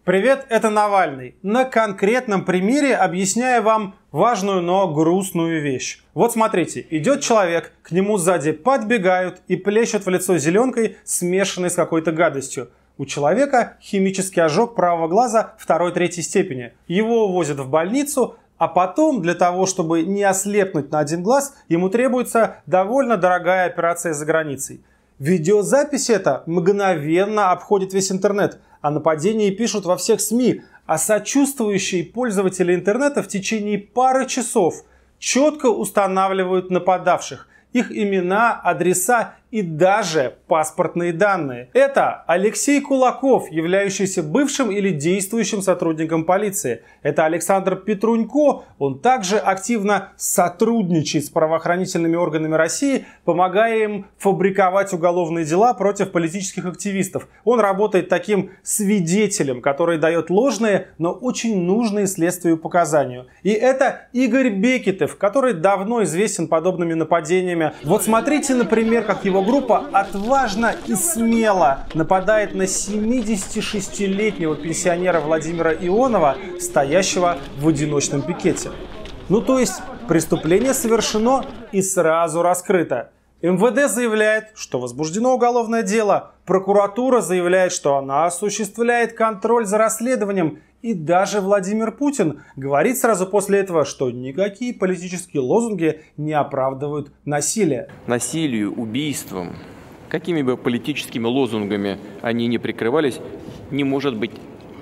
Привет, это Навальный. На конкретном примере объясняю вам важную, но грустную вещь. Вот смотрите, идет человек, к нему сзади подбегают и плещут в лицо зеленкой, смешанной с какой-то гадостью. У человека химический ожог правого глаза 2-3 степени. Его увозят в больницу, а потом, для того, чтобы не ослепнуть на один глаз, ему требуется довольно дорогая операция за границей. Видеозапись эта мгновенно обходит весь интернет. О нападении пишут во всех СМИ, а сочувствующие пользователи интернета в течение пары часов четко устанавливают нападавших, их имена, адреса и даже паспортные данные. Это Алексей Кулаков, являющийся бывшим или действующим сотрудником полиции. Это Александр Петрунько, он также активно сотрудничает с правоохранительными органами России, помогая им фабриковать уголовные дела против политических активистов. Он работает таким свидетелем, который дает ложные, но очень нужные следствию показания. И это Игорь Бекетов, который давно известен подобными нападениями. Вот смотрите, например, как его группа отважно и смело нападает на 76-летнего пенсионера Владимира Ионова, стоящего в одиночном пикете. Ну то есть преступление совершено и сразу раскрыто. МВД заявляет, что возбуждено уголовное дело. Прокуратура заявляет, что она осуществляет контроль за расследованием. И даже Владимир Путин говорит сразу после этого, что никакие политические лозунги не оправдывают насилие. Насилию, убийствам, какими бы политическими лозунгами они ни прикрывались, не может быть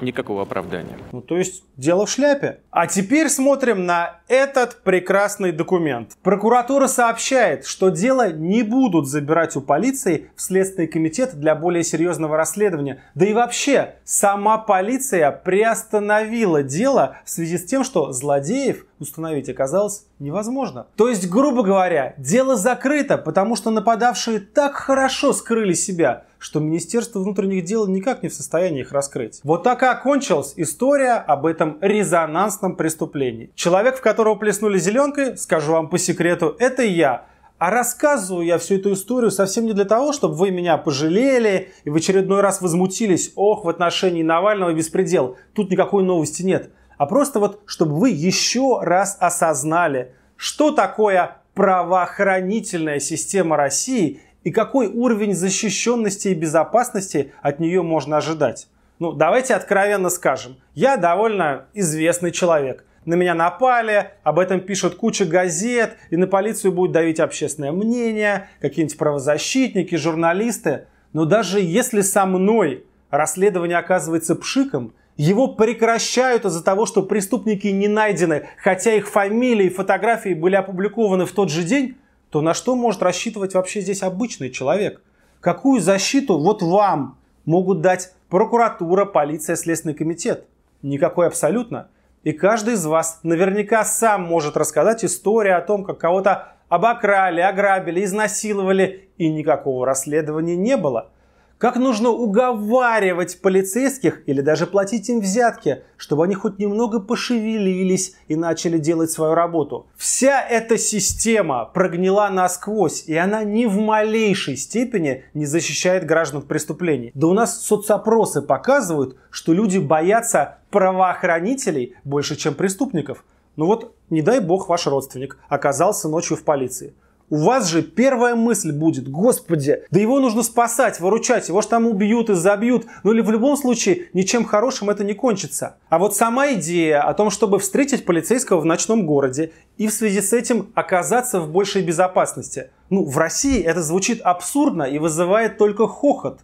никакого оправдания. Ну, то есть дело в шляпе. А теперь смотрим на этот прекрасный документ. Прокуратура сообщает, что дело не будут забирать у полиции в Следственный комитет для более серьезного расследования. Да и вообще, сама полиция приостановила дело в связи с тем, что злодеев установить оказалось невозможно. То есть, грубо говоря, дело закрыто, потому что нападавшие так хорошо скрыли себя, что Министерство внутренних дел никак не в состоянии их раскрыть. Вот так и окончилась история об этом резонансном преступлении. Человек, в которого плеснули зеленкой, скажу вам по секрету, это я. А рассказываю я всю эту историю совсем не для того, чтобы вы меня пожалели и в очередной раз возмутились. Ох, в отношении Навального беспредел. Тут никакой новости нет. А просто вот, чтобы вы еще раз осознали, что такое правоохранительная система России и какой уровень защищенности и безопасности от нее можно ожидать. Ну, давайте откровенно скажем. Я довольно известный человек. На меня напали, об этом пишут куча газет, и на полицию будет давить общественное мнение, какие-нибудь правозащитники, журналисты. Но даже если со мной расследование оказывается пшиком, его прекращают из-за того, что преступники не найдены, хотя их фамилии и фотографии были опубликованы в тот же день, то на что может рассчитывать вообще здесь обычный человек? Какую защиту вот вам могут дать прокуратура, полиция, Следственный комитет? Никакой абсолютно. И каждый из вас наверняка сам может рассказать историю о том, как кого-то обокрали, ограбили, изнасиловали, и никакого расследования не было. Как нужно уговаривать полицейских или даже платить им взятки, чтобы они хоть немного пошевелились и начали делать свою работу. Вся эта система прогнила насквозь, и она ни в малейшей степени не защищает граждан от преступлений. Да у нас соцопросы показывают, что люди боятся правоохранителей больше, чем преступников. Ну вот, не дай бог, ваш родственник оказался ночью в полиции. У вас же первая мысль будет: господи, да его нужно спасать, выручать, его ж там убьют и забьют. Ну или в любом случае ничем хорошим это не кончится. А вот сама идея о том, чтобы встретить полицейского в ночном городе и в связи с этим оказаться в большей безопасности. Ну, в России это звучит абсурдно и вызывает только хохот.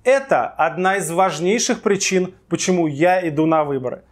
Это одна из важнейших причин, почему я иду на выборы.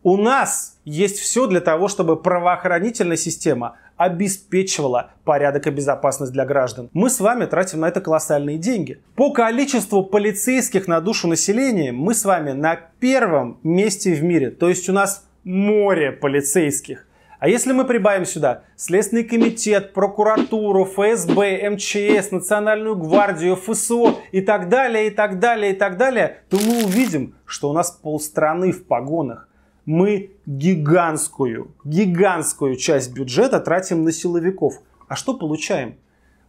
У нас есть все для того, чтобы правоохранительная система обеспечивала порядок и безопасность для граждан. Мы с вами тратим на это колоссальные деньги. По количеству полицейских на душу населения мы с вами на первом месте в мире. То есть у нас море полицейских. А если мы прибавим сюда Следственный комитет, прокуратуру, ФСБ, МЧС, Национальную гвардию, ФСО и так далее, и так далее, и так далее, то мы увидим, что у нас полстраны в погонах. Мы гигантскую часть бюджета тратим на силовиков. А что получаем?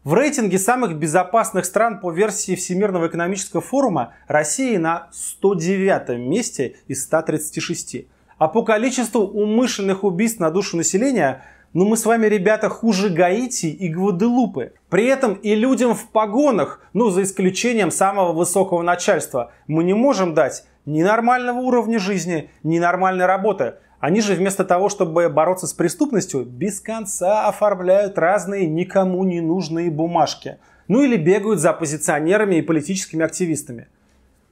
В рейтинге самых безопасных стран по версии Всемирного экономического форума Россия на 109 месте из 136. А по количеству умышленных убийств на душу населения, мы с вами, ребята, хуже Гаити и Гваделупы. При этом и людям в погонах, за исключением самого высокого начальства, мы не можем дать ни нормального уровня жизни, ни нормальной работы. Они же вместо того, чтобы бороться с преступностью, без конца оформляют разные никому не нужные бумажки. Или бегают за оппозиционерами и политическими активистами.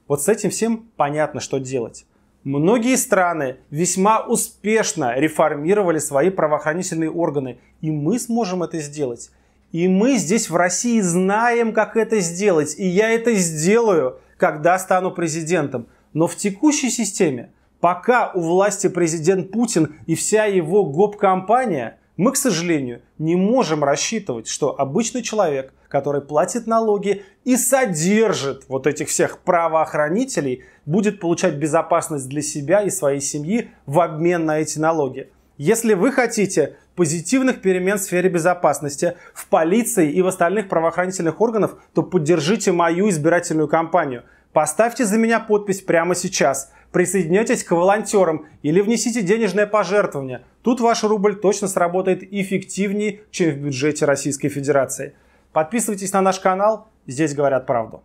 Вот с этим всем понятно, что делать. Многие страны весьма успешно реформировали свои правоохранительные органы. И мы сможем это сделать. И мы здесь в России знаем, как это сделать. И я это сделаю, когда стану президентом. Но в текущей системе, пока у власти президент Путин и вся его гоп-компания, мы, к сожалению, не можем рассчитывать, что обычный человек, который платит налоги и содержит вот этих всех правоохранителей, будет получать безопасность для себя и своей семьи в обмен на эти налоги. Если вы хотите позитивных перемен в сфере безопасности, в полиции и в остальных правоохранительных органах, то поддержите мою избирательную кампанию. Поставьте за меня подпись прямо сейчас. Присоединяйтесь к волонтерам или внесите денежное пожертвование. Тут ваш рубль точно сработает эффективнее, чем в бюджете Российской Федерации. Подписывайтесь на наш канал, здесь говорят правду.